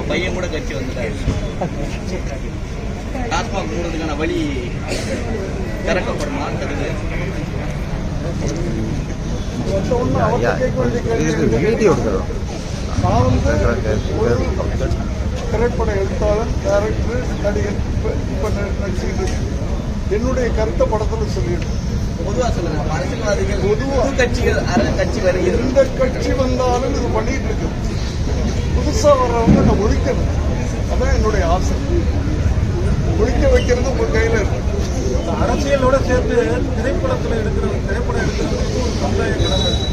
பையன் கூட கட்சி வந்துட்டாரு. டாஸ்மாக் மூடுறதுக்கான வழி திறக்கப்படுமா? திரைப்பட எழுத்தாளர், டைரக்டர், நடிகர் இப்ப நடிச்சுக்கிட்டு என்னுடைய கருத்தை படத்துல சொல்லிடுறேன். பொதுவா சொல்லுங்க, அரசியல்வாதிகள் பொதுவாக கட்சி வருகிறது, எந்த கட்சி வந்தாலும் இது பண்ணிட்டு இருக்கு. புதுசா வர்றவங்க நான் ஒழிக்கணும், அதான் என்னுடைய ஆசை. ஒழிக்க வைக்கிறது உங்க கையில இருக்கு. அரசியலோட சேர்த்து திரைப்படம் எடுக்கிறதுக்கு ஒரு சமுதாய கடமை இருக்கு.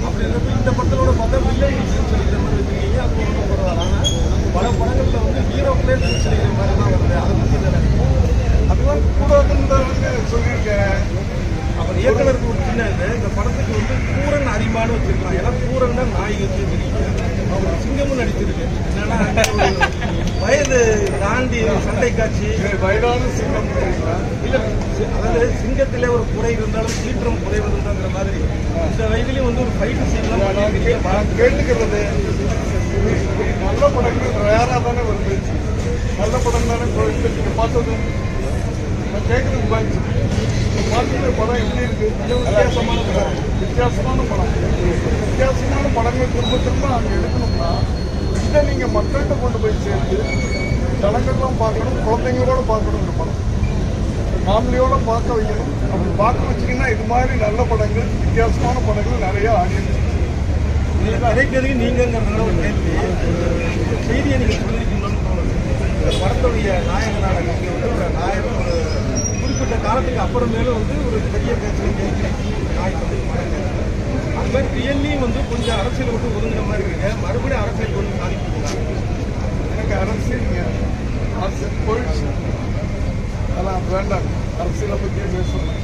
அப்படி இருந்தப்ப இந்த படத்தோட பார்த்தா வில்லேஜ் சொல்லிக்கிற மாதிரி வச்சுருக்கீங்க. அது ஒன்றும் பரவாயில்ல. ஆனால் பல படங்கள்ல வந்து ஹீரோக்களே சொல்லிக்கிற மாதிரி தான் வருது. அதை பற்றி என்ன நினைக்கிறேன்? அதெல்லாம் கூடாதுன்னு சொல்லியிருக்கேன். அப்புறம் இயக்குனருக்கு ஒரு சின்ன இந்த படத்துக்கு வந்து பூரன் அறிமான்னு வச்சிருக்கலாம். ஏன்னா பூரன் தான் நாய் வச்சிருக்கீங்க. அவர் சிங்கமும் நடிச்சிருக்கு. என்னன்னா வயது தாண்டி சண்டை காட்சி, வயதான சிங்கம் இல்ல, அதாவது சிங்கத்திலே ஒரு குறை இருந்தாலும் சீற்றம் குறைவதுங்கிற மாதிரி இந்த வயதிலையும் வந்து ஒரு ஃபைட் சீன்லாம் நான் கேட்டுக்கிறது. நல்ல படங்கள் ரேரா தானே வருது. நல்ல படம் தானே நீங்க பார்த்தது. நான் கேட்கறதுக்கு பாய்ச்சு பார்த்துட்டு படம் எப்படி இருக்கு? வித்தியாசமான படங்கள் திரும்ப திரும்ப அங்கே எடுக்கணும்னா இதை நீங்க மக்கள்கிட்ட கொண்டு போய் சேர்த்து ஜனங்கள்லாம் பார்க்கணும், குழந்தைங்களோட பார்க்கணும். இந்த படம் ஃபேமிலியோட பார்க்க வைக்கணும். அப்படி பார்க்க வச்சிங்கன்னா இது மாதிரி நல்ல படங்கள், வித்தியாசமான படங்கள் நிறைய ஆடியன்ஸ் கிடைக்கிறதுக்கு நீங்கிறதுனால ஒரு கேள்வி செய்தியை நீங்க சொல்லியிருக்கீங்கன்னு தோணுது. இந்த படத்துடைய நாயகனான நீங்க வந்து ஒரு நாயகன் ஒரு குறிப்பிட்ட காலத்துக்கு அப்புறமேலும் வந்து ஒரு பெரிய பேச்சு நாயகன் அது மாதிரி ரியல்லி வந்து கொஞ்சம் அரசியல் விட்டு ஒதுங்குற மாதிரி இருக்கு. மறுபடியும் அரசியல் கொண்டு சாதிப்பீங்களா? எனக்கு அரசியல் போயிடுச்சு, அதெல்லாம் வேண்டாம். அரசியலை பற்றி பேசணும்.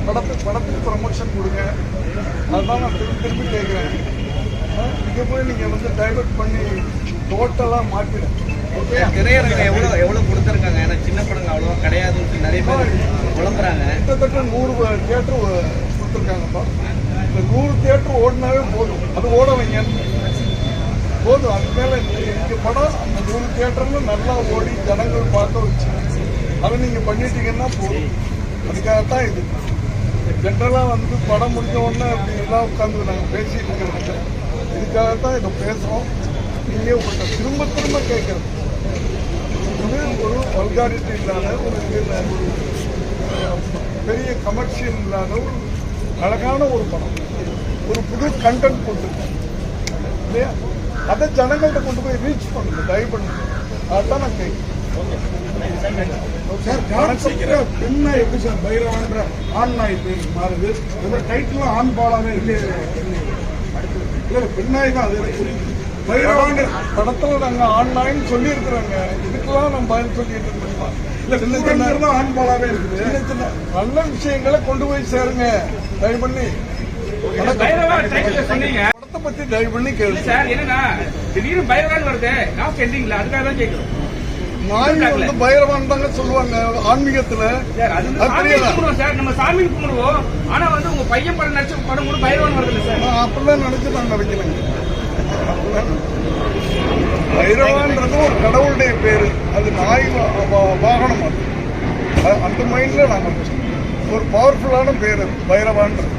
படத்துக்கு ப்ரமோஷன் கொடுங்க, அதுதான் நான் திருப்பி கேட்குறேன். இங்கே போய் நீங்கள் வந்து டைவர்ட் பண்ணி டோட்டலாக மாற்றிடும். திரையரங்க எவ்வளோ கொடுத்துருக்காங்க? ஏன்னா சின்ன படங்க அவ்வளோவா கிடையாதுன்னு நிறைய பேர் குழம்புறாங்க. கிட்டத்தட்ட 100 தியேட்டர் கொடுத்துருக்காங்கப்பா. இந்த 100 தியேட்டர் ஓடினாவே போதும். அது ஓட வைங்க போதும். அது மேலே இந்த படம் அந்த 100 தியேட்டர்ல நல்லா ஓடி ஜனங்கள் பார்க்க வச்சு அதை நீங்கள் பண்ணிட்டீங்கன்னா போதும். அதுக்காகத்தான் இது. ஜென்ரலாக வந்து படம் முடிஞ்ச உடனே அப்படி எல்லாம் உட்காந்து நாங்கள் பேசிட்டு இருக்கிறது. இதுக்காகத்தான் இதை பேசுகிறோம். நீங்கள் உங்கள்கிட்ட திரும்ப திரும்ப கேட்குறது இது ஒரு வல்காரிட்டி இல்லாத ஒரு பெரிய கமர்ஷியல் இல்லாத ஒரு அழகான ஒரு படம், ஒரு புது கண்டென்ட் கொடுத்துருக்கேன் இல்லையா? அதை ஜனங்கள்கிட்ட கொண்டு போய் ரீச் பண்ணுங்க, தயவு பண்ணுங்க. அதுதான் நான் கேட்குறேன். பெண்ணா எப்படி சார் பைரவான்ற ஆண் நாய் பேர் மாறுது? இந்த டைட்டிலும் ஆண் பாலாவே இல்லையே, பெண்ணாய் தான். அது படத்துல நாங்க ஆன்லைன் சொல்லி இருக்கிறாங்க. இதுக்கெல்லாம் நம்ம பதில் சொல்லிட்டு இருக்கோம். சின்ன சின்ன ஆண் பாலாவே இருக்குது. சின்ன சின்ன நல்ல விஷயங்களை கொண்டு போய் சேருங்க, தயவு பண்ணி. படத்தை பத்தி தயவு பண்ணி கேள்வி சார். என்னன்னா திடீர்னு பைரவான் வருது, நான் கேட்டீங்களா? அதுக்காக தான் கேட்கிறோம். நாய் வந்து பைரவான் தாங்க சொல்லுவாங்க ஆன்மீகத்துல. சார் நம்ம சாமி கும்பிடுவோம், ஆனா வந்து உங்க பையன் படம் நடிச்ச படம் கூட பைரவான் வருது சார். அப்படிலாம் நினைச்சு நான் நினைக்கிறேங்க. பைரவான்றது ஒரு கடவுளுடைய பேரு, அது நாய் வாகனம். அது அந்த மைண்ட்ல நாங்கள் ஒரு பவர்ஃபுல்லான பேர் பைரவான்றது.